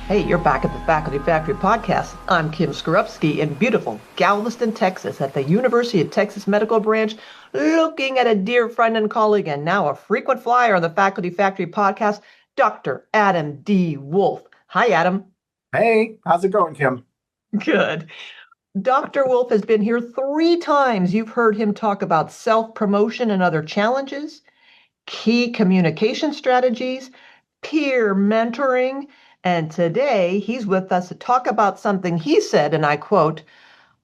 Hey, you're back at the Faculty Factory podcast. I'm Kim Skorupski in beautiful Galveston, Texas, at the University of Texas Medical Branch, looking at a dear friend and colleague and now a frequent flyer on the Faculty Factory podcast, Dr. Adam D. Wolfe. Hi, Adam. Hey, how's it going, Kim? Good. Dr. Wolfe has been here 3 times. You've heard him talk about self-promotion and other challenges, key communication strategies, peer mentoring, and today he's with us to talk about something he said, and I quote,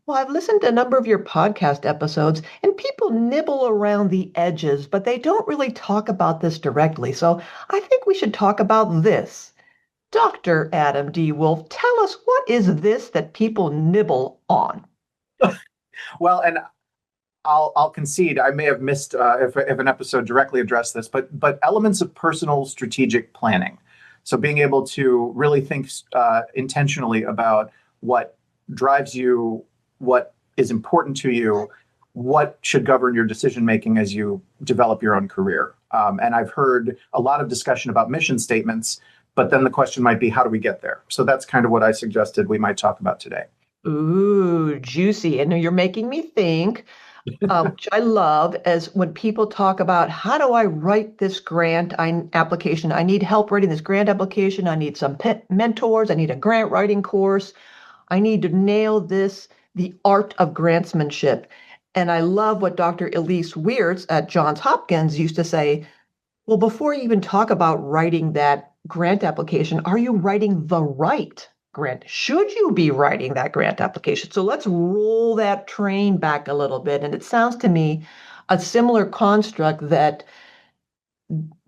"Well, I've listened to a number of your podcast episodes, and people nibble around the edges, but they don't really talk about this directly. So I think we should talk about this." Dr. Adam D. Wolfe, tell us, what is this that people nibble on? Well, and I'll concede I may have missed if an episode directly addressed this, but elements of personal strategic planning. So being able to really think intentionally about what drives you, what is important to you, what should govern your decision making as you develop your own career. And I've heard a lot of discussion about mission statements, but then the question might be, how do we get there? So that's kind of what I suggested we might talk about today. Ooh, juicy. And you're making me think, which I love, as when people talk about how do I write this application? I need help writing this grant application. I need some mentors. I need a grant writing course. I need to nail this, the art of grantsmanship. And I love what Dr. Elise Weirtz at Johns Hopkins used to say. Well, before you even talk about writing that grant application, are you writing the right grant? Should you be writing that grant application? So let's roll that train back a little bit. And it sounds to me a similar construct that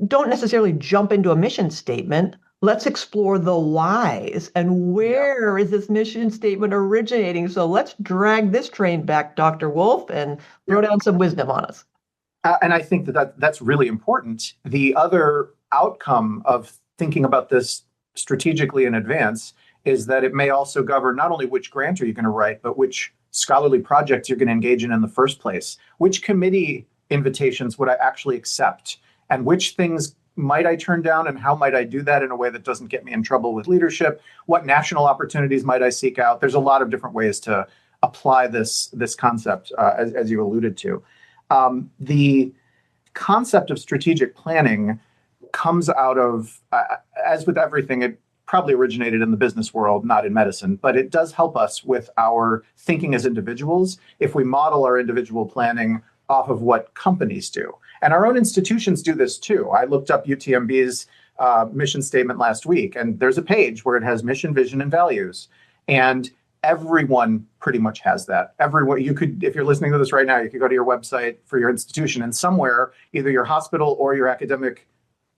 don't necessarily jump into a mission statement. Let's explore the whys and where is this mission statement originating? So let's drag this train back, Dr. Wolfe, and throw down some wisdom on us. And I think that's really important. The other outcome of thinking about this strategically in advance is that it may also govern not only which grant are you going to write, but which scholarly projects you're going to engage in the first place. Which committee invitations would I actually accept? And which things might I turn down, and how might I do that in a way that doesn't get me in trouble with leadership? What national opportunities might I seek out? There's a lot of different ways to apply this concept, as you alluded to. The concept of strategic planning comes out of, as with everything, it probably originated in the business world, not in medicine, but it does help us with our thinking as individuals if we model our individual planning off of what companies do. And our own institutions do this too. I looked up UTMB's mission statement last week, and there's a page where it has mission, vision, and values. And everyone pretty much has that. Everyone, you could, if you're listening to this right now, you could go to your website for your institution, and somewhere, either your hospital or your academic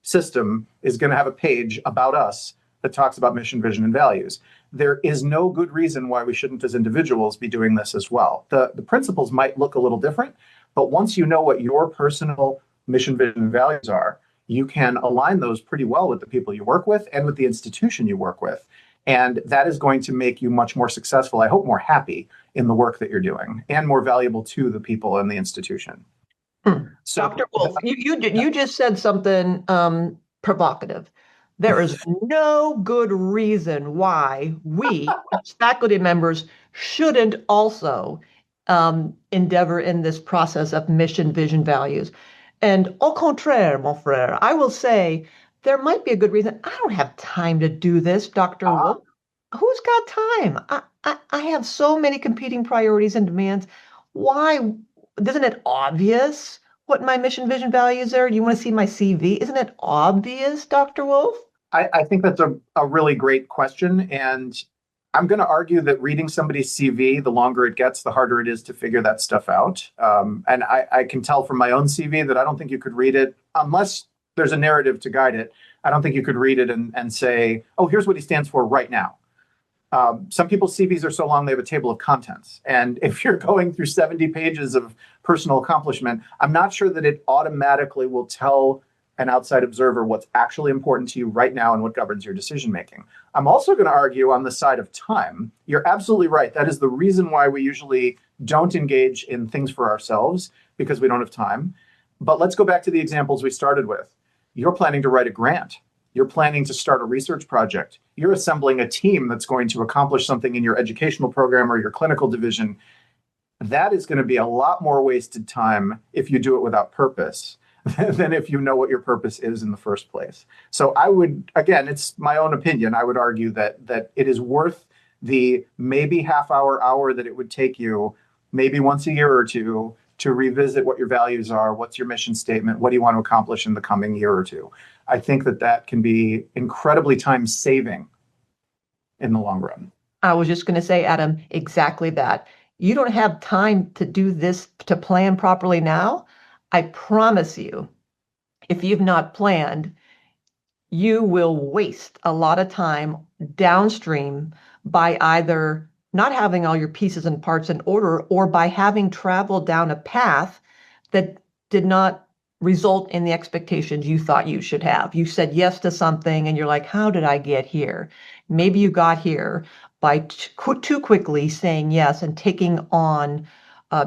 system is going to have a page about us that talks about mission, vision, and values. There is no good reason why we shouldn't, as individuals, be doing this as well. The principles might look a little different, but once you know what your personal mission, vision, and values are, you can align those pretty well with the people you work with and with the institution you work with. And that is going to make you much more successful, I hope more happy in the work that you're doing, and more valuable to the people in the institution. So, Dr. Wolfe, you just said something provocative. There is no good reason why we, as faculty members, shouldn't also endeavor in this process of mission, vision, values. And au contraire, mon frère, I will say there might be a good reason. I don't have time to do this, Dr. Wolfe. Who's got time? I have so many competing priorities and demands. Why? Isn't it obvious what my mission, vision, values are? Do you want to see my CV? Isn't it obvious, Dr. Wolfe? I think that's a really great question. And I'm going to argue that reading somebody's CV, the longer it gets, the harder it is to figure that stuff out. And I can tell from my own CV that I don't think you could read it unless there's a narrative to guide it. I don't think you could read it and say, oh, here's what he stands for right now. Some people's CVs are so long they have a table of contents. And if you're going through 70 pages of personal accomplishment, I'm not sure that it automatically will tell an outside observer what's actually important to you right now and what governs your decision making. I'm also going to argue on the side of time. You're absolutely right. That is the reason why we usually don't engage in things for ourselves, because we don't have time. But let's go back to the examples we started with. You're planning to write a grant. You're planning to start a research project. You're assembling a team that's going to accomplish something in your educational program or your clinical division. That is going to be a lot more wasted time if you do it without purpose than if you know what your purpose is in the first place. So I would, again, it's my own opinion. I would argue that it is worth the maybe hour that it would take you, maybe once a year or two, to revisit what your values are, what's your mission statement, what do you want to accomplish in the coming year or two. I think that can be incredibly time saving in the long run. I was just going to say, Adam, exactly that. You don't have time to do this, to plan properly now. I promise you, if you've not planned, you will waste a lot of time downstream by either not having all your pieces and parts in order or by having traveled down a path that did not result in the expectations you thought you should have. You said yes to something and you're like, how did I get here? Maybe you got here by too quickly saying yes and taking on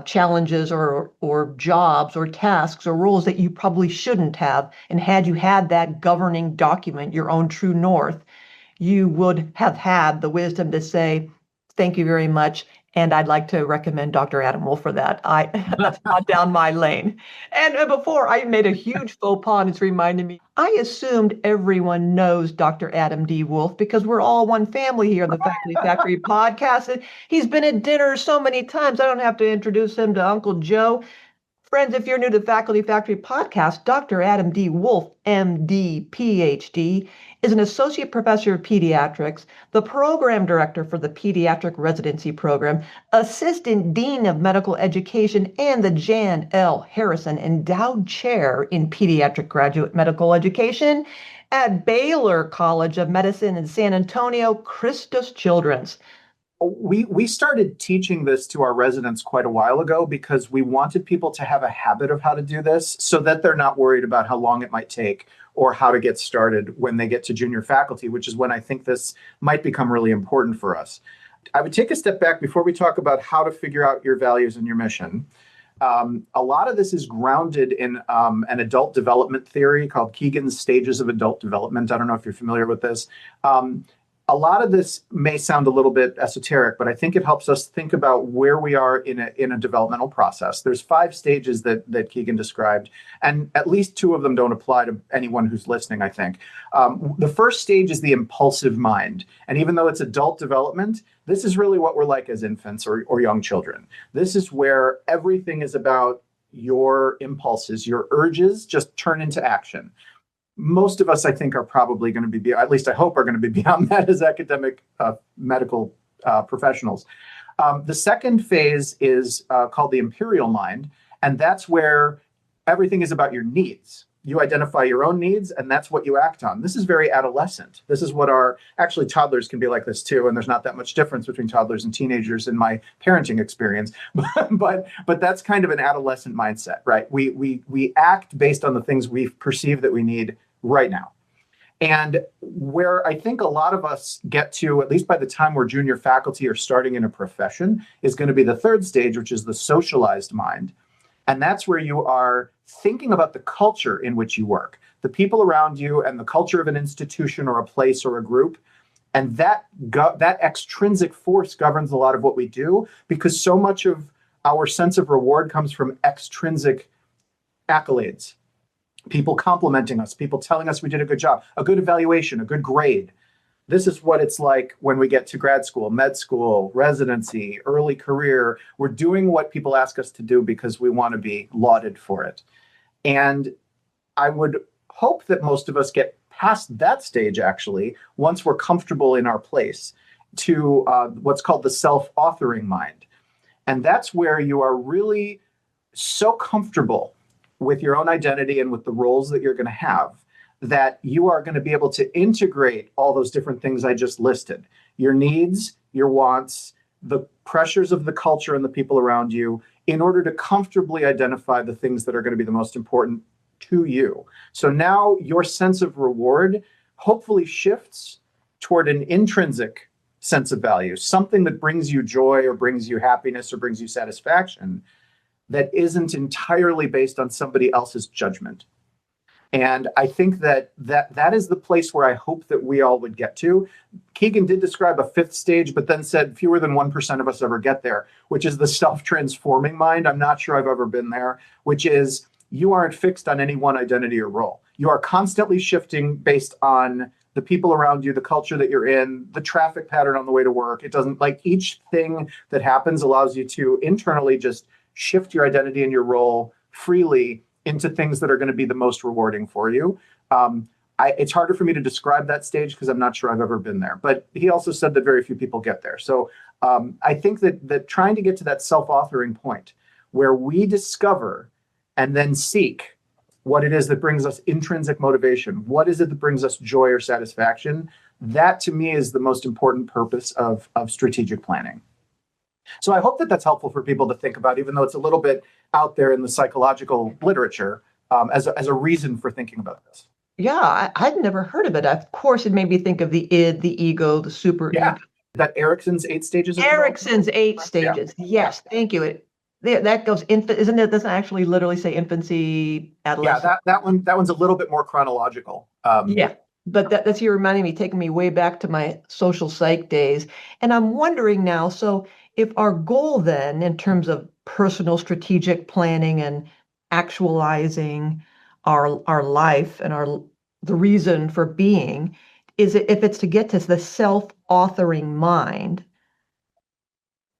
challenges or jobs or tasks or roles that you probably shouldn't have. And had you had that governing document, your own true north, you would have had the wisdom to say, thank you very much. And I'd like to recommend Dr. Adam Wolfe for that. That's not down my lane. And before I made a huge faux pas, and it's reminded me, I assumed everyone knows Dr. Adam D. Wolfe because we're all one family here on the Faculty Factory podcast. And he's been at dinner so many times, I don't have to introduce him to Uncle Joe. Friends, if you're new to the Faculty Factory podcast, Dr. Adam D. Wolfe, MD, PhD, is an associate professor of pediatrics, the program director for the Pediatric Residency Program, assistant dean of medical education, and the Jan L. Harrison Endowed Chair in Pediatric Graduate Medical Education at Baylor College of Medicine in San Antonio, Christus Children's. We started teaching this to our residents quite a while ago because we wanted people to have a habit of how to do this so that they're not worried about how long it might take or how to get started when they get to junior faculty, which is when I think this might become really important for us. I would take a step back before we talk about how to figure out your values and your mission. A lot of this is grounded in an adult development theory called Kegan's Stages of Adult Development. I don't know if you're familiar with this. A lot of this may sound a little bit esoteric, but I think it helps us think about where we are in a developmental process. There's 5 stages that Kegan described, and at least 2 of them don't apply to anyone who's listening, I think. The first stage is the impulsive mind. And even though it's adult development, this is really what we're like as infants or young children. This is where everything is about your impulses, your urges just turn into action. Most of us, I think, are probably going to be, at least I hope, are going to be beyond that as academic medical professionals. The second phase is called the imperial mind, and that's where everything is about your needs. You identify your own needs, and that's what you act on. This is very adolescent. This is what actually toddlers can be like this too, and there's not that much difference between toddlers and teenagers in my parenting experience. but that's kind of an adolescent mindset, right? We act based on the things we perceive that we need right now. And where I think a lot of us get to, at least by the time we're junior faculty or starting in a profession, is going to be the third stage, which is the socialized mind. And that's where you are thinking about the culture in which you work, the people around you and the culture of an institution or a place or a group. And that extrinsic force governs a lot of what we do, because so much of our sense of reward comes from extrinsic accolades, people complimenting us, people telling us we did a good job, a good evaluation, a good grade. This is what it's like when we get to grad school, med school, residency, early career. We're doing what people ask us to do because we want to be lauded for it. And I would hope that most of us get past that stage, actually, once we're comfortable in our place, to what's called the self-authoring mind. And that's where you are really so comfortable with your own identity and with the roles that you're going to have, that you are going to be able to integrate all those different things I just listed, your needs, your wants, the pressures of the culture and the people around you, in order to comfortably identify the things that are going to be the most important to you. So now your sense of reward hopefully shifts toward an intrinsic sense of value, something that brings you joy or brings you happiness or brings you satisfaction, that isn't entirely based on somebody else's judgment. And I think that is the place where I hope that we all would get to. Keegan did describe a fifth stage, but then said fewer than 1% of us ever get there, which is the self-transforming mind. I'm not sure I've ever been there, which is you aren't fixed on any one identity or role. You are constantly shifting based on the people around you, the culture that you're in, the traffic pattern on the way to work. It doesn't, like, each thing that happens allows you to internally just shift your identity and your role freely into things that are going to be the most rewarding for you. It's harder for me to describe that stage because I'm not sure I've ever been there. But he also said that very few people get there. So I think that trying to get to that self-authoring point where we discover and then seek what it is that brings us intrinsic motivation, what is it that brings us joy or satisfaction, that to me is the most important purpose of strategic planning. So I hope that that's helpful for people to think about, even though it's a little bit out there in the psychological literature, as a reason for thinking about this. Yeah, I'd never heard of it. Of course, it made me think of the id, the ego, the super Yeah, ego. that Erickson's 8 stages of development? Erickson's 8 stages. Yes, thank you. That goes infant, isn't it? Doesn't actually literally say infancy, Yeah, adolescence. that one's a little bit more chronological. Yeah, but that's you reminding me, taking me way back to my social psych days. And I'm wondering now, so if our goal then, in terms of personal strategic planning and actualizing our life and our the reason for being, is it if it's to get to the self-authoring mind,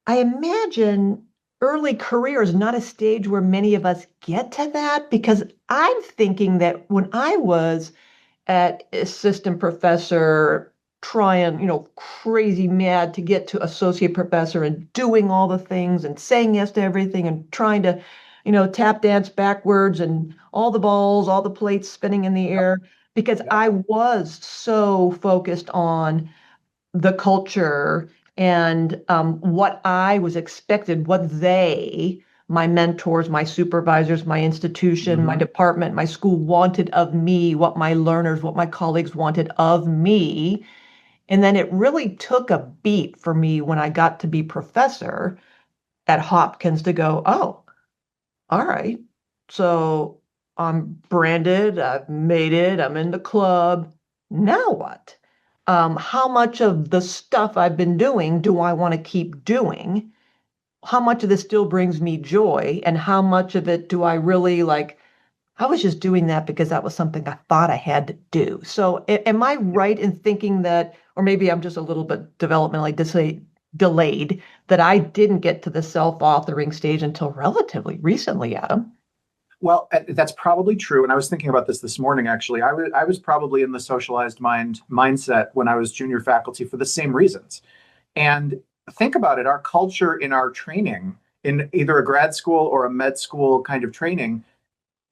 I imagine early career is not a stage where many of us get to that because I'm thinking that when I was at assistant professor, trying, crazy mad to get to associate professor and doing all the things and saying yes to everything and trying to, tap dance backwards and all the balls, all the plates spinning in the air because Yep. I was so focused on the culture and what I was expected, my mentors, my supervisors, my institution, my Mhm. department, my school wanted of me, what my learners, what my colleagues wanted of me. And then it really took a beat for me when I got to be professor at Hopkins to go, oh, all right. So I'm branded, I've made it, I'm in the club. Now what? How much of the stuff I've been doing do I want to keep doing? How much of this still brings me joy? And how much of it do I really like? I was just doing that because that was something I thought I had to do. So am I right in thinking that, or maybe I'm just a little bit developmentally delayed, that I didn't get to the self-authoring stage until relatively recently, Adam? Well, that's probably true. And I was thinking about this morning, actually. I was probably in the socialized mindset when I was junior faculty for the same reasons. And think about it, our culture in our training, in either a grad school or a med school kind of training,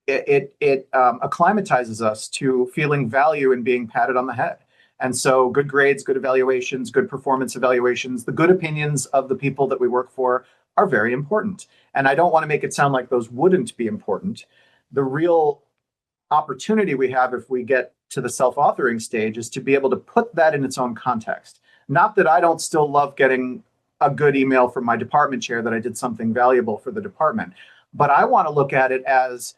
it acclimatizes us to feeling value and being patted on the head. And so good grades, good evaluations, good performance evaluations, the good opinions of the people that we work for are very important. And I don't want to make it sound like those wouldn't be important. The real opportunity we have if we get to the self-authoring stage is to be able to put that in its own context. Not that I don't still love getting a good email from my department chair that I did something valuable for the department, but I want to look at it as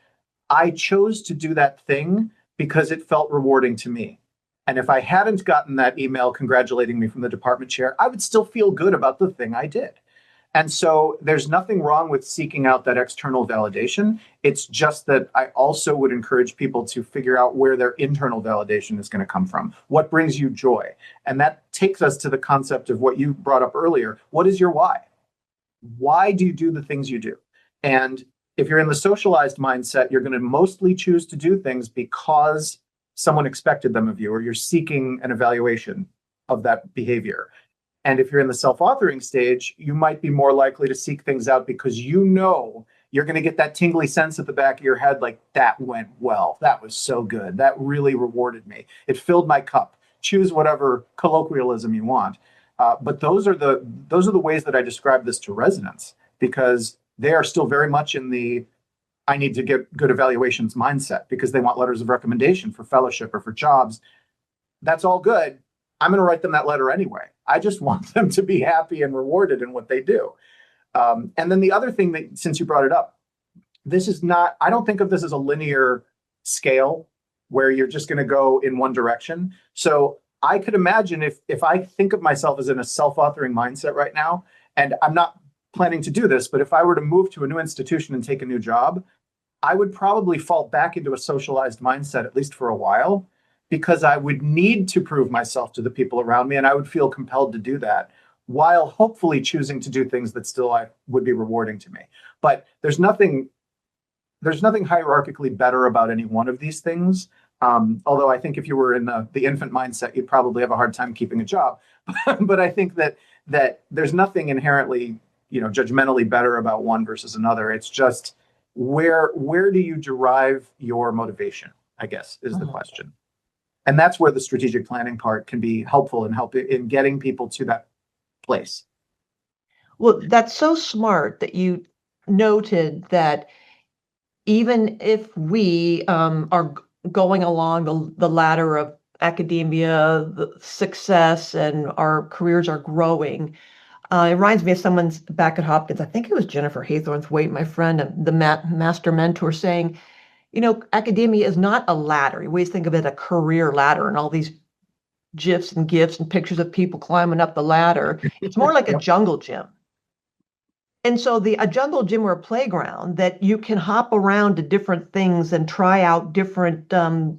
I chose to do that thing because it felt rewarding to me. And if I hadn't gotten that email congratulating me from the department chair, I would still feel good about the thing I did. And so there's nothing wrong with seeking out that external validation. It's just that I also would encourage people to figure out where their internal validation is going to come from. What brings you joy? And that takes us to the concept of what you brought up earlier. What is your why? Why do you do the things you do? And if you're in the socialized mindset, you're going to mostly choose to do things because someone expected them of you, or you're seeking an evaluation of that behavior. And if you're in the self-authoring stage, you might be more likely to seek things out because you know you're going to get that tingly sense at the back of your head, like, that went well. That was so good. That really rewarded me. It filled my cup. Choose whatever colloquialism you want. But those are the ways that I describe this to residents, because they are still very much in the I need to get good evaluations mindset because they want letters of recommendation for fellowship or for jobs. That's all good. I'm going to write them that letter anyway. I just want them to be happy and rewarded in what they do. And then the other thing that, since you brought it up, this is not, I don't think of this as a linear scale. where you're just going to go in one direction. So I could imagine if I think of myself as in a self-authoring mindset right now, and I'm not planning to do this, but if I were to move to a new institution and take a new job, I would probably fall back into a socialized mindset, at least for a while, because I would need to prove myself to the people around me, and I would feel compelled to do that while hopefully choosing to do things that still I would be rewarding to me. But there's nothing hierarchically better about any one of these things. Although I think if you were in the infant mindset, you'd probably have a hard time keeping a job. But I think that there's nothing inherently, judgmentally better about one versus another. It's just where do you derive your motivation, I guess, is the question. And that's where the strategic planning part can be helpful in getting people to that place. Well, that's so smart that you noted that even if we are going along the ladder of academia, the success, and our careers are growing, it reminds me of someone's back at Hopkins. I think it was Jennifer Haythornthwaite, my friend, the master mentor, saying, academia is not a ladder. We always think of it a career ladder and all these GIFs and GIFs and pictures of people climbing up the ladder. It's more like a jungle gym. And so a jungle gym or a playground that you can hop around to different things and try out different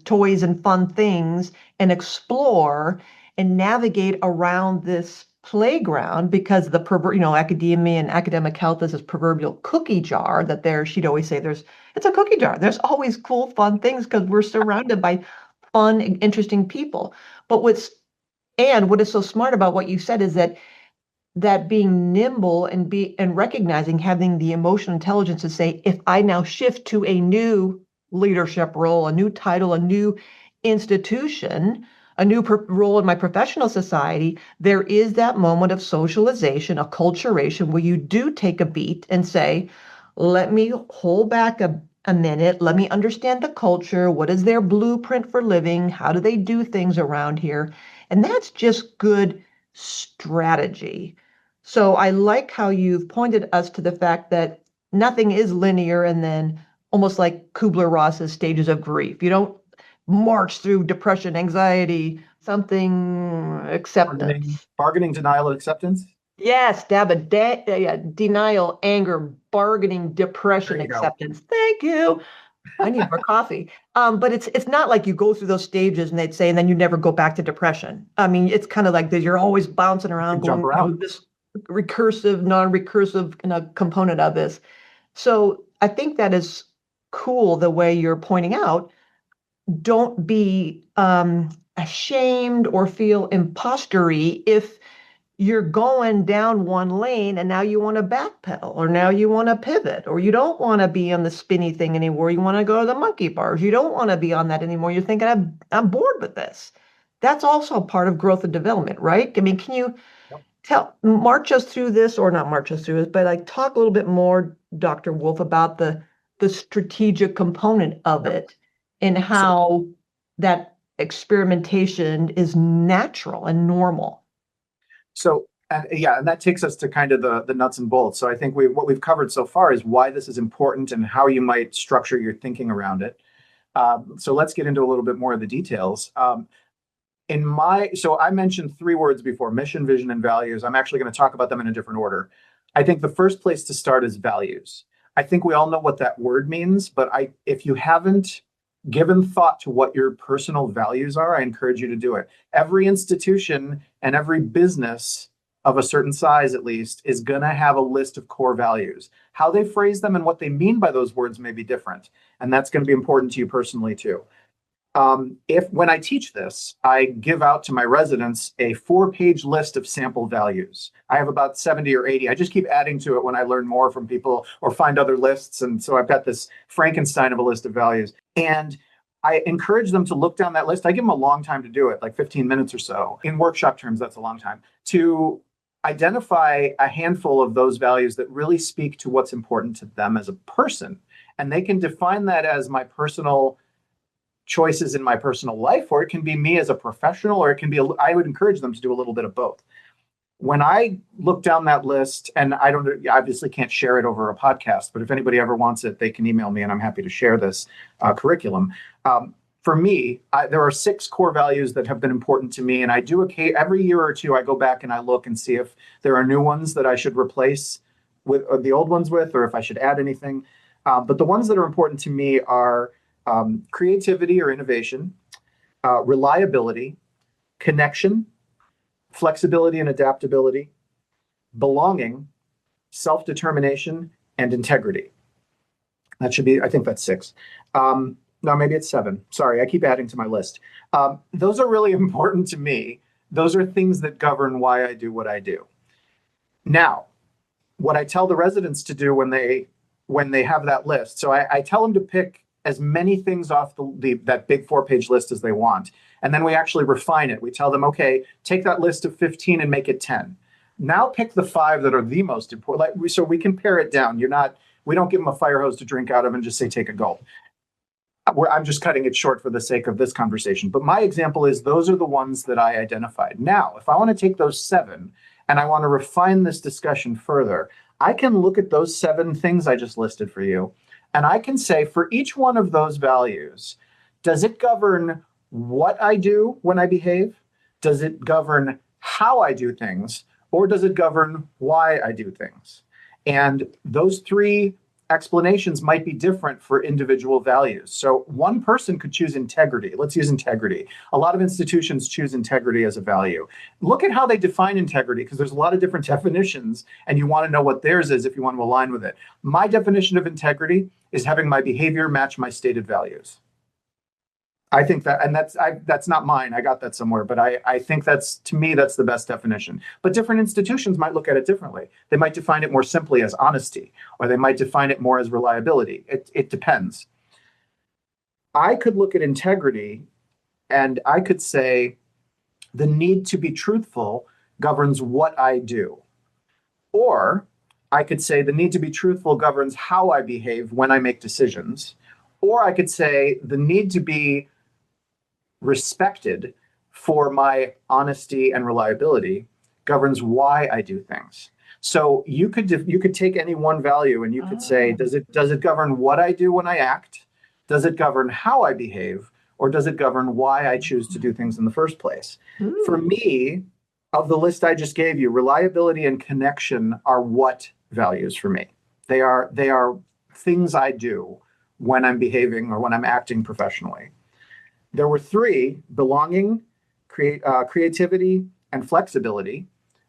toys and fun things and explore and navigate around this playground, because academia and academic health is this proverbial cookie jar that she'd always say it's a cookie jar. There's always cool, fun things because we're surrounded by fun and interesting people. But what is so smart about what you said is that being nimble and recognizing, having the emotional intelligence to say, if I now shift to a new leadership role, a new title, a new institution, a new role in my professional society, there is that moment of socialization, acculturation, where you do take a beat and say, let me hold back a minute. Let me understand the culture. What is their blueprint for living? How do they do things around here? And that's just good strategy. So I like how you've pointed us to the fact that nothing is linear, and then almost like Kubler-Ross's stages of grief. You don't march through depression, anxiety, something, acceptance. Bargaining, denial, and acceptance. Yes, denial, anger, bargaining, depression, acceptance. Go. Thank you. I need more coffee. But it's not like you go through those stages and they'd say, and then you never go back to depression. I mean, it's kind of like that you're always bouncing around, going through this recursive, non-recursive component of this. So I think that is cool the way you're pointing out. Don't be ashamed or feel impostery if you're going down one lane and now you want to backpedal, or now you want to pivot, or you don't want to be on the spinny thing anymore. You want to go to the monkey bars. You don't want to be on that anymore. You're thinking, I'm bored with this. That's also part of growth and development, right? I mean, can you march us through this, or not march us through this, but talk a little bit more, Dr. Wolfe, about the strategic component of it and how that experimentation is natural and normal. So, and that takes us to kind of the nuts and bolts. So I think what we've covered so far is why this is important and how you might structure your thinking around it. So let's get into a little bit more of the details. So I mentioned three words before: mission, vision, and values. I'm actually going to talk about them in a different order. I think the first place to start is values. I think we all know what that word means, but if you haven't given thought to what your personal values are, I encourage you to do it. Every institution and every business of a certain size, at least, is going to have a list of core values. How they phrase them and what they mean by those words may be different. And that's going to be important to you personally, too. When I teach this, I give out to my residents a 4-page list of sample values. I have about 70 or 80. I just keep adding to it when I learn more from people or find other lists. And so I've got this Frankenstein of a list of values. And I encourage them to look down that list. I give them a long time to do it, like 15 minutes or so. In workshop terms, that's a long time. To identify a handful of those values that really speak to what's important to them as a person. And they can define that as my personal choices in my personal life, or it can be me as a professional, or it can be, I would encourage them to do a little bit of both. When I look down that list, and I obviously can't share it over a podcast, but if anybody ever wants it, they can email me and I'm happy to share this curriculum. for me, there are 6 core values that have been important to me. And I do every year or two, I go back and I look and see if there are new ones that I should replace with the old ones with, or if I should add anything. But the ones that are important to me are creativity or innovation, reliability, connection, flexibility and adaptability, belonging, self-determination, and integrity. That should be, I think that's 6. No, maybe it's 7. Sorry, I keep adding to my list. Those are really important to me. Those are things that govern why I do what I do. Now, what I tell the residents to do when they have that list, so I tell them to pick as many things off that big 4-page list as they want. And then we actually refine it. We tell them, okay, take that list of 15 and make it 10. Now pick the 5 that are the most important. So we can pare it down. We don't give them a fire hose to drink out of and just say, take a gulp. I'm just cutting it short for the sake of this conversation. But my example is those are the ones that I identified. Now, if I want to take those 7 and I want to refine this discussion further, I can look at those 7 things I just listed for you. And I can say for each one of those values, does it govern what I do when I behave? Does it govern how I do things? Or does it govern why I do things? And those 3 explanations might be different for individual values. So one person could choose integrity. Let's use integrity. A lot of institutions choose integrity as a value. Look at how they define integrity, because there's a lot of different definitions, and you want to know what theirs is if you want to align with it. My definition of integrity is having my behavior match my stated values. I think that, and that's not mine. I got that somewhere, but I think to me, that's the best definition. But different institutions might look at it differently. They might define it more simply as honesty, or they might define it more as reliability. It depends. I could look at integrity and I could say the need to be truthful governs what I do. Or I could say the need to be truthful governs how I behave when I make decisions. Or I could say the need to be respected for my honesty and reliability governs why I do things. So you could take any one value and you could say, does it govern what I do when I act? Does it govern how I behave? Or does it govern why I choose to do things in the first place? Ooh. For me, of the list I just gave you, reliability and connection are what values for me. They are things I do when I'm behaving or when I'm acting professionally. There were 3, belonging, creativity, and flexibility,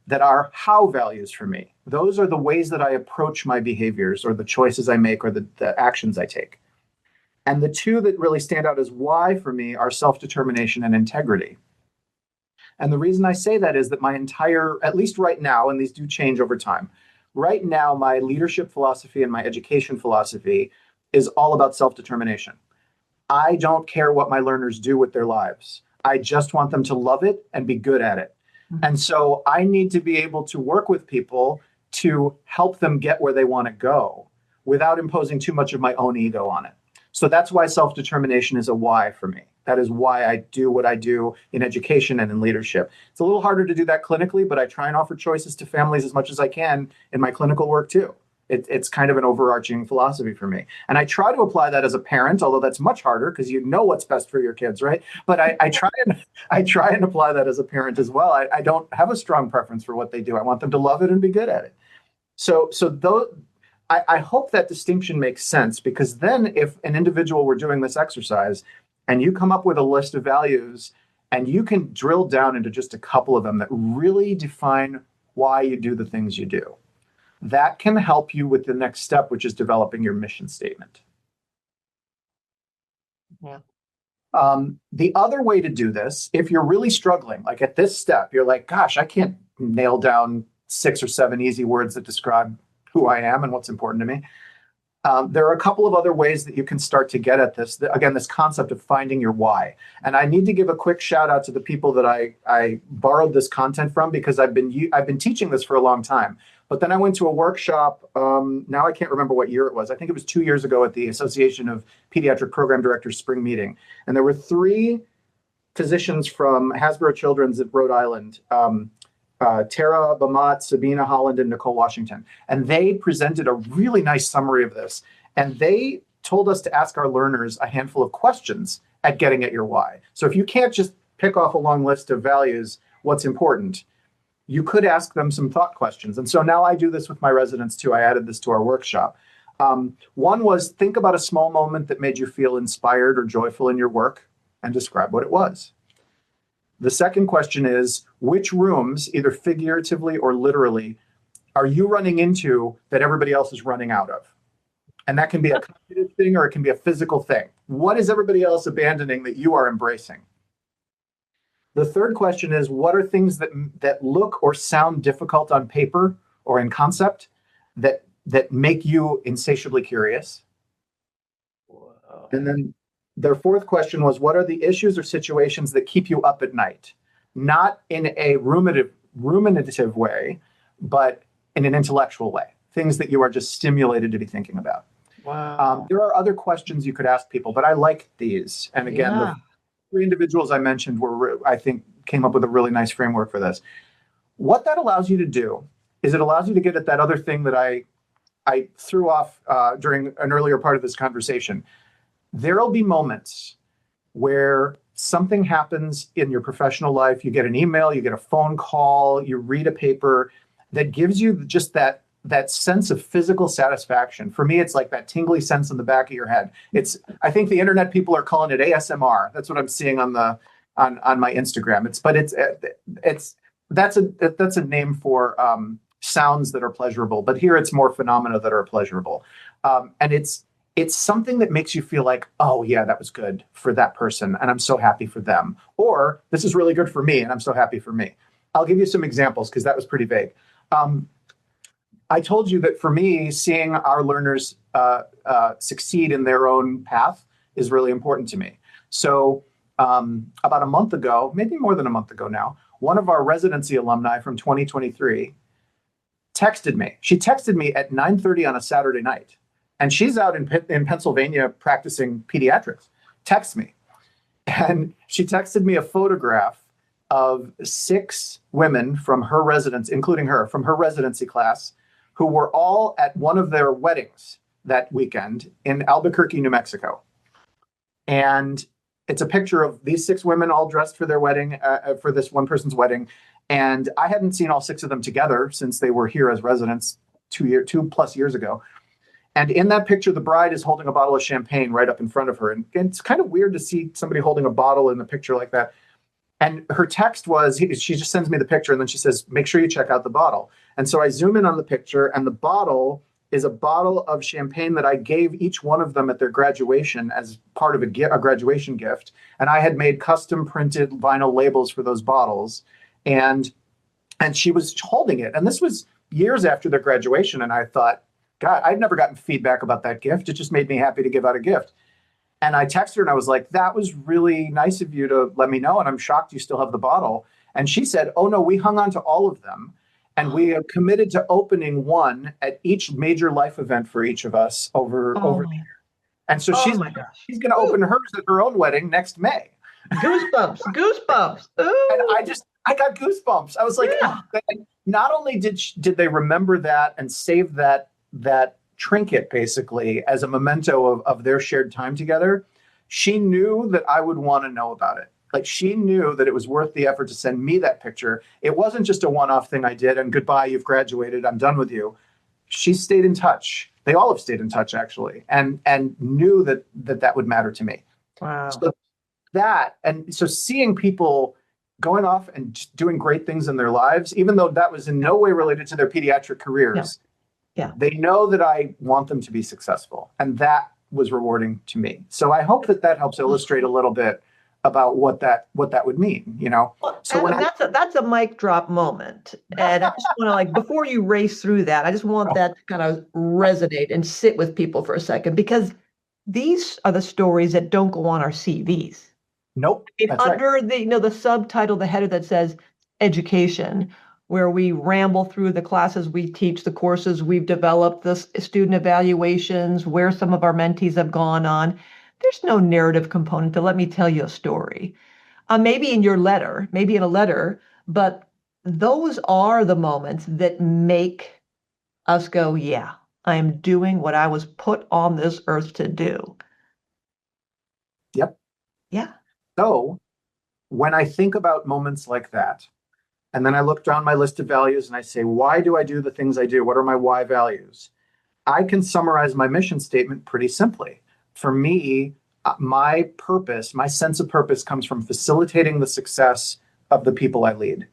that are how values for me. Those are the ways that I approach my behaviors or the choices I make or the actions I take. And the 2 that really stand out as why for me are self-determination and integrity. And the reason I say that is that my entire, at least right now, and these do change over time, right now my leadership philosophy and my education philosophy is all about self-determination. I don't care what my learners do with their lives. I just want them to love it and be good at it. Mm-hmm. And so I need to be able to work with people to help them get where they want to go without imposing too much of my own ego on it. So that's why self-determination is a why for me. That is why I do what I do in education and in leadership. It's a little harder to do that clinically, but I try and offer choices to families as much as I can in my clinical work too. It's kind of an overarching philosophy for me. And I try to apply that as a parent, although that's much harder because you know what's best for your kids, right? But I try and apply that as a parent as well. I don't have a strong preference for what they do. I want them to love it and be good at it. So I hope that distinction makes sense, because then if an individual were doing this exercise and you come up with a list of values and you can drill down into just a couple of them that really define why you do the things you do, that can help you with the next step, which is developing your mission statement. Yeah. The other way to do this, if you're really struggling, like at this step, you're like, gosh, I can't nail down 6 or 7 easy words that describe who I am and what's important to me. There are a couple of other ways that you can start to get at this. Again, this concept of finding your why. And I need to give a quick shout out to the people that I borrowed this content from, because I've been teaching this for a long time. But then I went to a workshop, now I can't remember what year it was. I think it was 2 years ago at the Association of Pediatric Program Directors spring meeting. And there were 3 physicians from Hasbro Children's at Rhode Island, Tara Bamat, Sabina Holland, and Nicole Washington. And they presented a really nice summary of this. And they told us to ask our learners a handful of questions at getting at your why. So if you can't just pick off a long list of values, what's important, you could ask them some thought questions. And so now I do this with my residents too. I added this to our workshop. One was think about a small moment that made you feel inspired or joyful in your work and describe what it was. The second question is, which rooms, either figuratively or literally, are you running into that everybody else is running out of? And that can be a cognitive thing or it can be a physical thing. What is everybody else abandoning that you are embracing? The third question is, what are things that look or sound difficult on paper or in concept that make you insatiably curious? And then their fourth question was, what are the issues or situations that keep you up at night? Not in a ruminative way, but in an intellectual way. Things that you are just stimulated to be thinking about. Wow. There are other questions you could ask people, but I like these. And again, the three individuals I mentioned I think, came up with a really nice framework for this. What that allows you to do is it allows you to get at that other thing that I threw off during an earlier part of this conversation. There'll be moments where something happens in your professional life. You get an email, you get a phone call, you read a paper that gives you just that sense of physical satisfaction. For me, it's like that tingly sense in the back of your head. I think the internet people are calling it ASMR. That's what I'm seeing on my Instagram. That's a name for sounds that are pleasurable, but here it's more phenomena that are pleasurable. And it's something that makes you feel like, oh yeah, that was good for that person and I'm so happy for them. Or this is really good for me and I'm so happy for me. I'll give you some examples because that was pretty vague. I told you that for me, seeing our learners succeed in their own path is really important to me. So about a month ago, maybe more than a month ago now, one of our residency alumni from 2023 texted me. She texted me at 9:30 on a Saturday night. And she's out in Pennsylvania practicing pediatrics. Text me. And she texted me a photograph of 6 women from her residence, including her, from her residency class, who were all at one of their weddings that weekend in Albuquerque, New Mexico. And it's a picture of these 6 women all dressed for their wedding, for this one person's wedding. And I hadn't seen all 6 of them together since they were here as residents 2+ years ago. And in that picture, the bride is holding a bottle of champagne right up in front of her. And it's kind of weird to see somebody holding a bottle in the picture like that. And her text was, she just sends me the picture and then she says, make sure you check out the bottle. And so I zoom in on the picture and the bottle is a bottle of champagne that I gave each one of them at their graduation as part of a graduation gift. And I had made custom printed vinyl labels for those bottles. And she was holding it. And this was years after their graduation. And I thought, God, I'd never gotten feedback about that gift. It just made me happy to give out a gift. And I texted her and I was like, that was really nice of you to let me know. And I'm shocked you still have the bottle. And she said, oh no, we hung on to all of them. And we have committed to opening one at each major life event for each of us over the year. And so she's going to open hers at her own wedding next May. Goosebumps. Ooh. And I got goosebumps. I was like, not only did they remember that and save that trinket basically as a memento of their shared time together, she knew that I would want to know about it. Like she knew that it was worth the effort to send me that picture. It wasn't just a one-off thing I did and goodbye, you've graduated, I'm done with you. She stayed in touch. They all have stayed in touch actually, and knew that would matter to me. Wow. So seeing people going off and doing great things in their lives, even though that was in no way related to their pediatric careers, they know that I want them to be successful. And that was rewarding to me. So I hope that helps illustrate a little bit about what that would mean, you know? So that's a mic drop moment. And I just want to before you race through that, I just want that to kind of resonate and sit with people for a second, because these are the stories that don't go on our CVs. Nope. Under the subtitle, the header that says education, where we ramble through the classes we teach, the courses we've developed, the student evaluations, where some of our mentees have gone on. There's no narrative component to let me tell you a story. Maybe in a letter, but those are the moments that make us go, yeah, I am doing what I was put on this earth to do. Yep. Yeah. So when I think about moments like that, and then I look down my list of values and I say, why do I do the things I do? What are my why values? I can summarize my mission statement pretty simply. For me, my purpose, my sense of purpose comes from facilitating the success of the people I lead.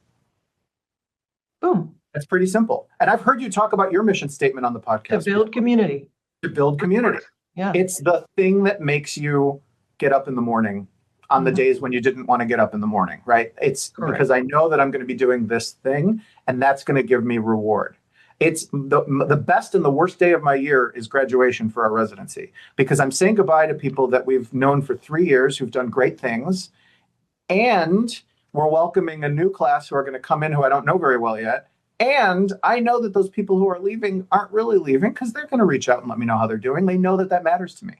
Boom. That's pretty simple. And I've heard you talk about your mission statement on the To podcast build before, community. to build community. Yeah. It's the thing that makes you get up in the morning on the days when you didn't want to get up in the morning, right? It's Correct. because I know that I'm going to be doing this thing and that's going to give me reward. It's the best and the worst day of my year is graduation for our residency because I'm saying goodbye to people that we've known for 3 years who've done great things. And we're welcoming a new class who are going to come in who I don't know very well yet. And I know that those people who are leaving aren't really leaving because they're going to reach out and let me know how they're doing. They know that that matters to me.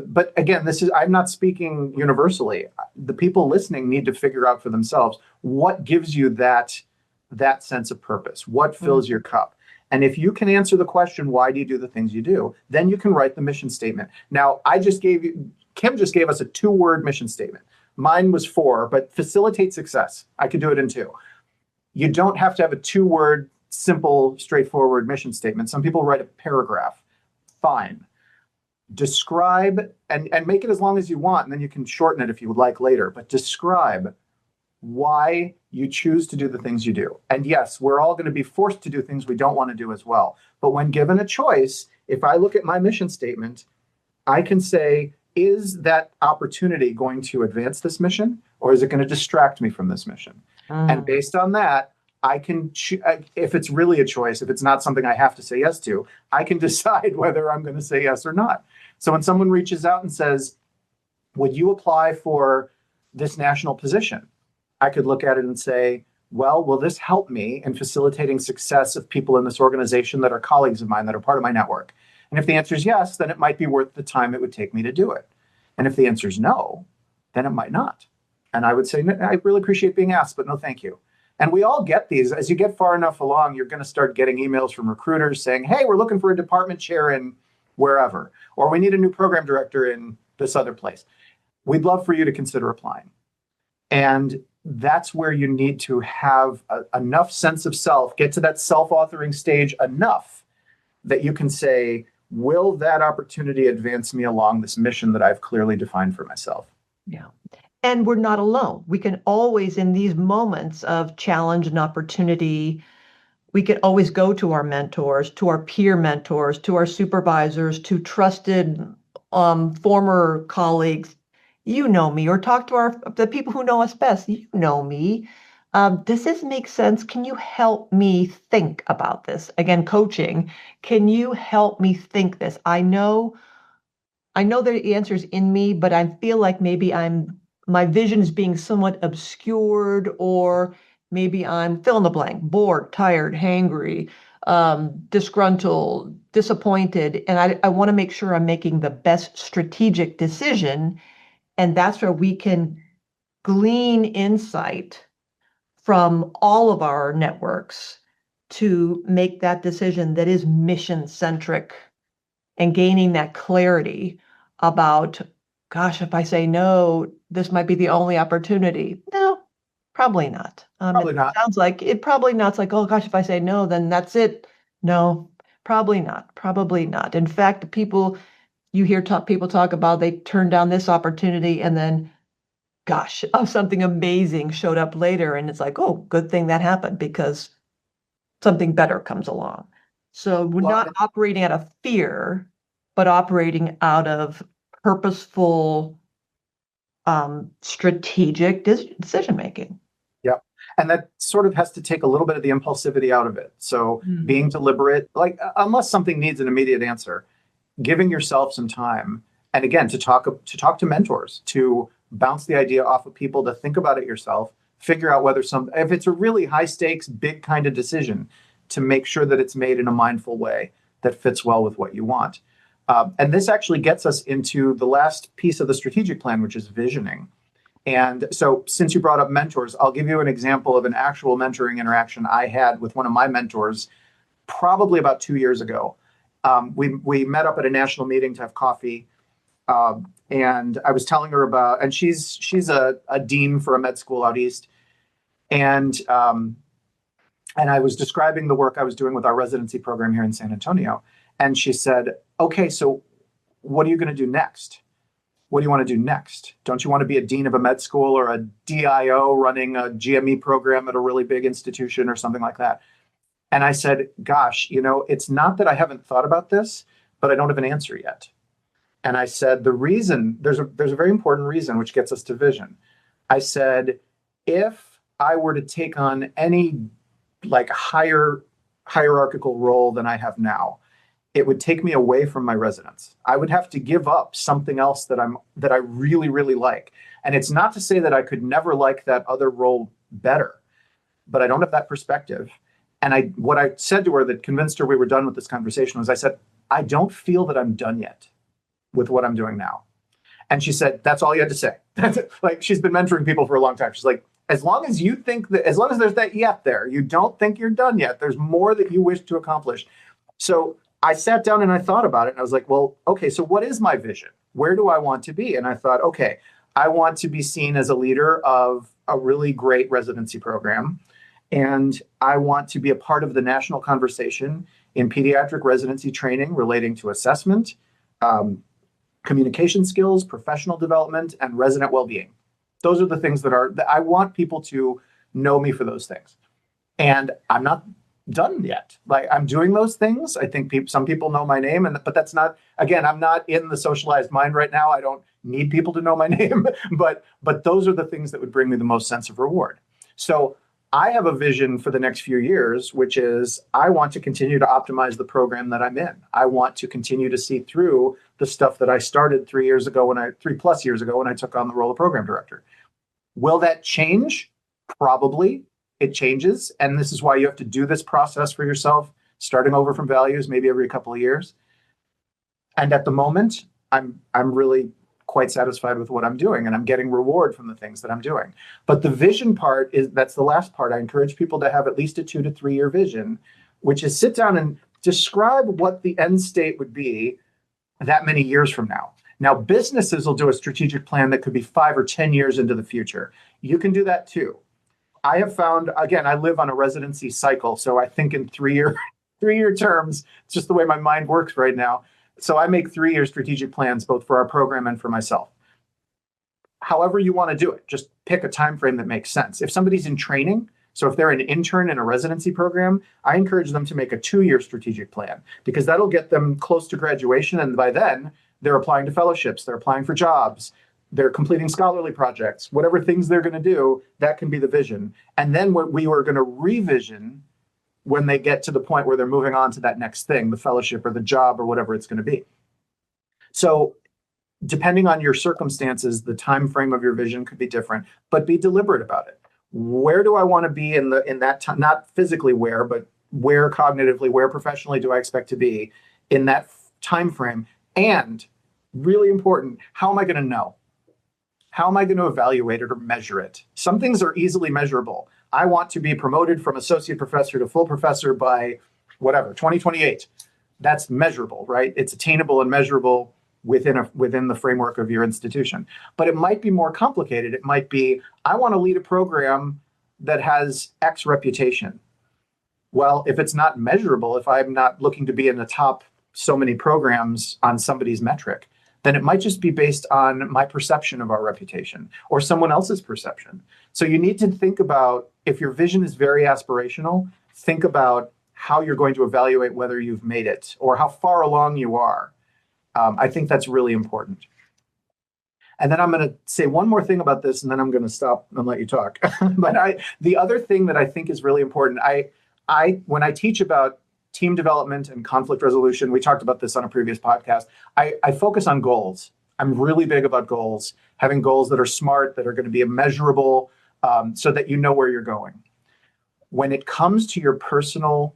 But again, I'm not speaking universally. The people listening need to figure out for themselves what gives you that sense of purpose, what fills your cup. And if you can answer the question, why do you do the things you do? Then you can write the mission statement. Now, Kim just gave us a 2-word mission statement. Mine was 4, but facilitate success. I could do it in 2. You don't have to have a 2-word, simple, straightforward mission statement. Some people write a paragraph. Fine. Describe and make it as long as you want, and then you can shorten it if you would like later, but describe why you choose to do the things you do. And yes, we're all going to be forced to do things we don't want to do as well. But when given a choice, if I look at my mission statement, I can say, is that opportunity going to advance this mission or is it going to distract me from this mission? And based on that, I can, if it's really a choice, if it's not something I have to say yes to, I can decide whether I'm going to say yes or not. So when someone reaches out and says, would you apply for this national position? I could look at it and say, well, will this help me in facilitating success of people in this organization that are colleagues of mine, that are part of my network? And if the answer is yes, then it might be worth the time it would take me to do it. And if the answer is no, then it might not. And I would say, I really appreciate being asked, but no, thank you. And we all get these. As you get far enough along, you're going to start getting emails from recruiters saying, hey, we're looking for a department chair in wherever, or we need a new program director in this other place. We'd love for you to consider applying. And that's where you need to have enough sense of self, get to that self-authoring stage enough that you can say, will that opportunity advance me along this mission that I've clearly defined for myself? Yeah. And we're not alone. We can always, in these moments of challenge and opportunity, we can always go to our mentors, to our peer mentors, to our supervisors, to trusted former colleagues. You know me, or talk to the people who know us best. You know me. Does this make sense? Can you help me think about this? Again, coaching. Can you help me think this? I know the answer's in me, but I feel like maybe my vision is being somewhat obscured, or maybe I'm fill in the blank, bored, tired, hangry, disgruntled, disappointed. And I want to make sure I'm making the best strategic decision. And that's where we can glean insight from all of our networks to make that decision that is mission centric and gaining that clarity about, gosh, if I say no, this might be the only opportunity. No, probably not. Probably not. Sounds like it probably not. It's like, oh gosh, if I say no, then that's it. No, probably not. Probably not. In fact, the people you hear people talk about, they turned down this opportunity and then, gosh, something amazing showed up later. And it's like, oh, good thing that happened because something better comes along. So we're not operating out of fear, but operating out of purposeful, strategic decision making. Yep. And that sort of has to take a little bit of the impulsivity out of it. So being deliberate, like unless something needs an immediate answer, giving yourself some time. And again, to talk to mentors, to bounce the idea off of people, to think about it yourself, figure out if it's a really high stakes, big kind of decision, to make sure that it's made in a mindful way that fits well with what you want. And this actually gets us into the last piece of the strategic plan, which is visioning. And so since you brought up mentors, I'll give you an example of an actual mentoring interaction I had with one of my mentors probably about 2 years ago. We met up at a national meeting to have coffee. And I was telling her about, and she's a dean for a med school out east, and and I was describing the work I was doing with our residency program here in San Antonio, and she said, "Okay, so what are you going to do next? What do you want to do next? Don't you want to be a dean of a med school or a DIO running a GME program at a really big institution or something like that?" And I said, "Gosh, it's not that I haven't thought about this, but I don't have an answer yet." And I said, the reason, there's a very important reason, which gets us to vision. I said, if I were to take on any like higher hierarchical role than I have now, it would take me away from my residence. I would have to give up something else that I really, really like. And it's not to say that I could never like that other role better, but I don't have that perspective. And what I said to her that convinced her we were done with this conversation was, I said, I don't feel that I'm done yet with what I'm doing now. And she said, that's all you had to say. Like, she's been mentoring people for a long time. She's like, as long as you think that, as long as there's that yet there, you don't think you're done yet, there's more that you wish to accomplish. So I sat down and I thought about it, and I was like, well, okay, so what is my vision? Where do I want to be? And I thought, okay, I want to be seen as a leader of a really great residency program. And I want to be a part of the national conversation in pediatric residency training relating to assessment, communication skills, professional development, and resident well-being. Those are the things that I want people to know me for those things. And I'm not done yet. Like, I'm doing those things. I think some people know my name, but that's not, again, I'm not in the socialized mind right now. I don't need people to know my name, but those are the things that would bring me the most sense of reward. So I have a vision for the next few years, which is I want to continue to optimize the program that I'm in. I want to continue to see through the stuff that I started 3+ years ago when I took on the role of program director. Will that change? Probably. It changes. And this is why you have to do this process for yourself, starting over from values, maybe every couple of years. And at the moment, I'm really quite satisfied with what I'm doing, and I'm getting reward from the things that I'm doing. But the vision part that's the last part. I encourage people to have at least a 2 to 3 year vision, which is sit down and describe what the end state would be that many years from now. Now, businesses will do a strategic plan that could be 5 or 10 years into the future. You can do that too. I have found, again, I live on a residency cycle, so I think in 3-year terms. It's just the way my mind works right now. So I make 3-year strategic plans, both for our program and for myself. However you want to do it, just pick a time frame that makes sense. If somebody's in training, so if they're an intern in a residency program, I encourage them to make a 2-year strategic plan, because that'll get them close to graduation. And by then, they're applying to fellowships, they're applying for jobs, they're completing scholarly projects, whatever things they're going to do, that can be the vision. And then what we are going to revision when they get to the point where they're moving on to that next thing, the fellowship or the job or whatever it's going to be. So depending on your circumstances, the time frame of your vision could be different, but be deliberate about it. Where do I want to be in that time? Not physically where, but where cognitively, where professionally do I expect to be in that time frame? And really important, how am I going to know? How am I going to evaluate it or measure it? Some things are easily measurable. I want to be promoted from associate professor to full professor by whatever, 2028. That's measurable, right? It's attainable and measurable within the framework of your institution. But it might be more complicated. It might be, I want to lead a program that has X reputation. Well, if it's not measurable, if I'm not looking to be in the top so many programs on somebody's metric, then it might just be based on my perception of our reputation or someone else's perception. So you need to think about, if your vision is very aspirational, think about how you're going to evaluate whether you've made it or how far along you are. I think that's really important. And then I'm going to say one more thing about this, and then I'm going to stop and let you talk. But the other thing that I think is really important, when I teach about team development and conflict resolution, we talked about this on a previous podcast, I focus on goals. I'm really big about goals, having goals that are smart, that are going to be measurable, so that you know where you're going. When it comes to your personal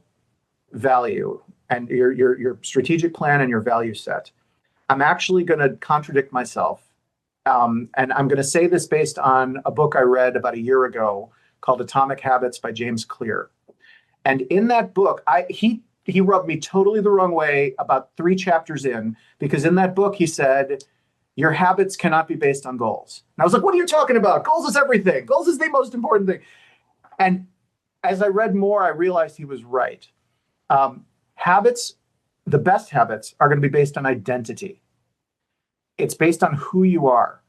value and your strategic plan and your value set, I'm actually going to contradict myself. And I'm going to say this based on a book I read about a year ago called Atomic Habits by James Clear. And in that book, he rubbed me totally the wrong way about 3 chapters in, because in that book he said, Your habits cannot be based on goals. And I was like, what are you talking about? Goals is everything. Goals is the most important thing. And as I read more, I realized he was right. Habits, the best habits, are going to be based on identity. It's based on who you are.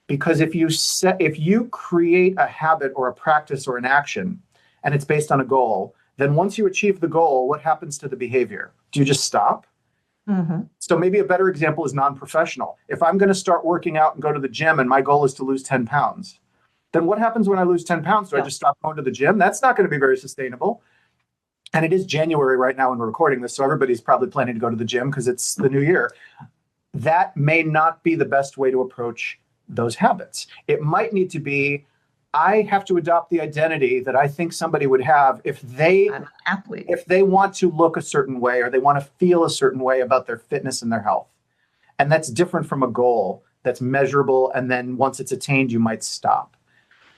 Because if you create a habit or a practice or an action, and it's based on a goal, then once you achieve the goal, what happens to the behavior? Do you just stop? Mm-hmm. So maybe a better example is non-professional. If I'm going to start working out and go to the gym and my goal is to lose 10 pounds, then what happens when I lose 10 pounds? Do I just stop going to the gym? That's not going to be very sustainable. And it is January right now when we're recording this, so everybody's probably planning to go to the gym because it's the new year. That may not be the best way to approach those habits. It might need to be, I have to adopt the identity that I think somebody would have if I'm an athlete. if they want to look a certain way or they want to feel a certain way about their fitness and their health. And that's different from a goal that's measurable. And then once it's attained, you might stop.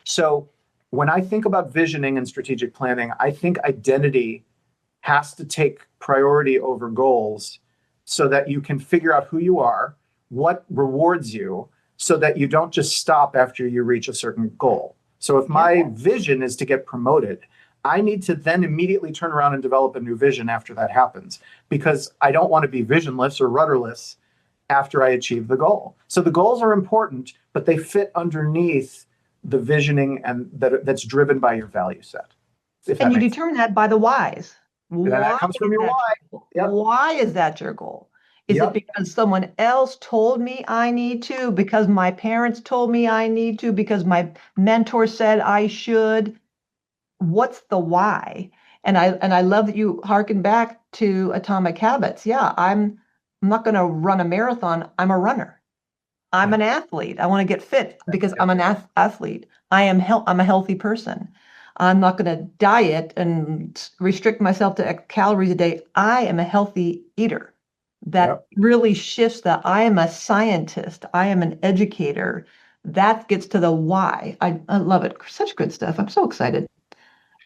So when I think about visioning and strategic planning, I think identity has to take priority over goals so that you can figure out who you are, what rewards you, so that you don't just stop after you reach a certain goal. So if my vision is to get promoted, I need to then immediately turn around and develop a new vision after that happens, because I don't want to be visionless or rudderless after I achieve the goal. So the goals are important, but they fit underneath the visioning and that's driven by your value set. And you determine that by the whys. That comes from your why. Yep. Why is that your goal? Is it because someone else told me I need to? Because my parents told me I need to? Because my mentor said I should? What's the why? And I love that you harken back to Atomic Habits. Yeah, I'm not going to run a marathon. I'm a runner. I'm an athlete. I want to get fit because I'm an athlete. I'm a healthy person. I'm not going to diet and restrict myself to calories a day. I am a healthy eater. That really shifts that I am a scientist. I am an educator. That gets to the why. I love it. Such good stuff. I'm so excited.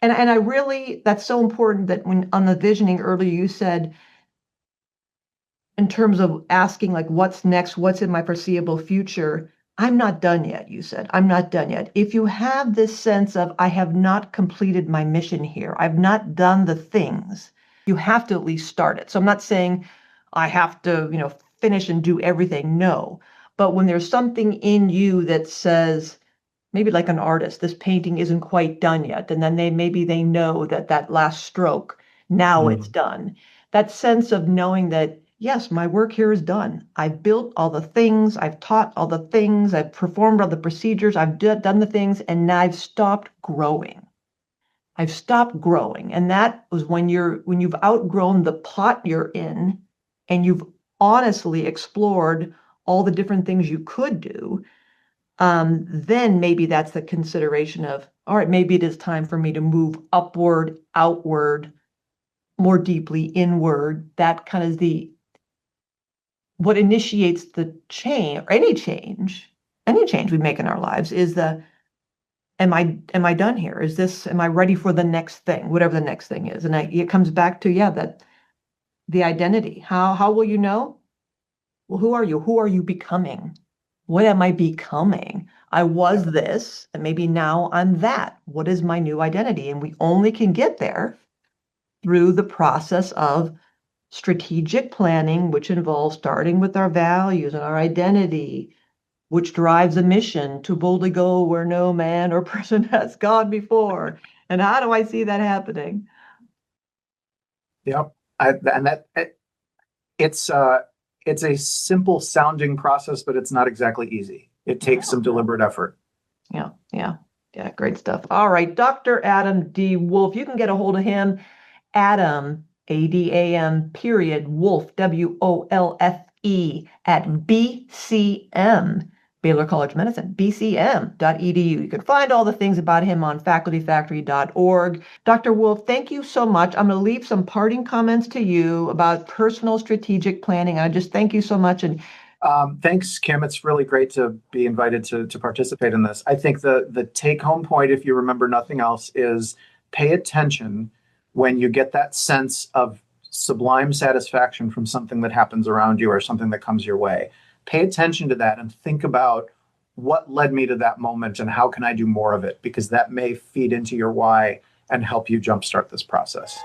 And I really, that's so important that when on the visioning earlier, you said, in terms of asking like, what's next? What's in my foreseeable future? I'm not done yet, you said. I'm not done yet. If you have this sense of, I have not completed my mission here, I've not done the things, you have to at least start it. So I'm not saying I have to, finish and do everything. No. But when there's something in you that says, maybe like an artist, this painting isn't quite done yet. And then maybe they know that last stroke, now it's done. That sense of knowing that, yes, my work here is done. I've built all the things, I've taught all the things, I've performed all the procedures, I've done the things, and now I've stopped growing. I've stopped growing. And that was when you've outgrown the pot you're in and you've honestly explored all the different things you could do. Then maybe that's the consideration of, all right, maybe it is time for me to move upward, outward, more deeply inward. That kind of what initiates the change, or any change we make in our lives is am I done here? Am I ready for the next thing, whatever the next thing is? And it comes back to, that the identity. How will you know? Well, who are you? Who are you becoming? What am I becoming? I was this, and maybe now I'm that. What is my new identity? And we only can get there through the process of strategic planning, which involves starting with our values and our identity, which drives a mission to boldly go where no man or person has gone before. And how do I see that happening? Yep. It's a simple sounding process, but it's not exactly easy. It takes some deliberate effort. Yeah. Great stuff. All right. Dr. Adam D. Wolfe, you can get a hold of him. Adam, ADAM, period, Wolfe, WOLFE, at BCM, Baylor College of Medicine, bcm.edu. You can find all the things about him on facultyfactory.org. Dr. Wolfe, thank you so much. I'm going to leave some parting comments to you about personal strategic planning. I just thank you so much. And thanks, Kim. It's really great to be invited to participate in this. I think the take-home point, if you remember nothing else, is pay attention when you get that sense of sublime satisfaction from something that happens around you or something that comes your way. pay attention to that and think about what led me to that moment and how can I do more of it, because that may feed into your why and help you jumpstart this process.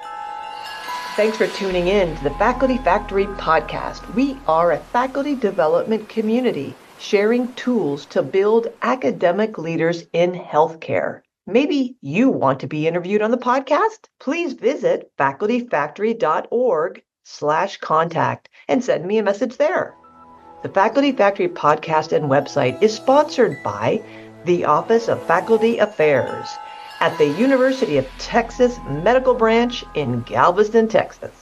Thanks for tuning in to the Faculty Factory podcast. We are a faculty development community sharing tools to build academic leaders in healthcare. Maybe you want to be interviewed on the podcast? Please visit facultyfactory.org/contact and send me a message there. The Faculty Factory podcast and website is sponsored by the Office of Faculty Affairs at the University of Texas Medical Branch in Galveston, Texas.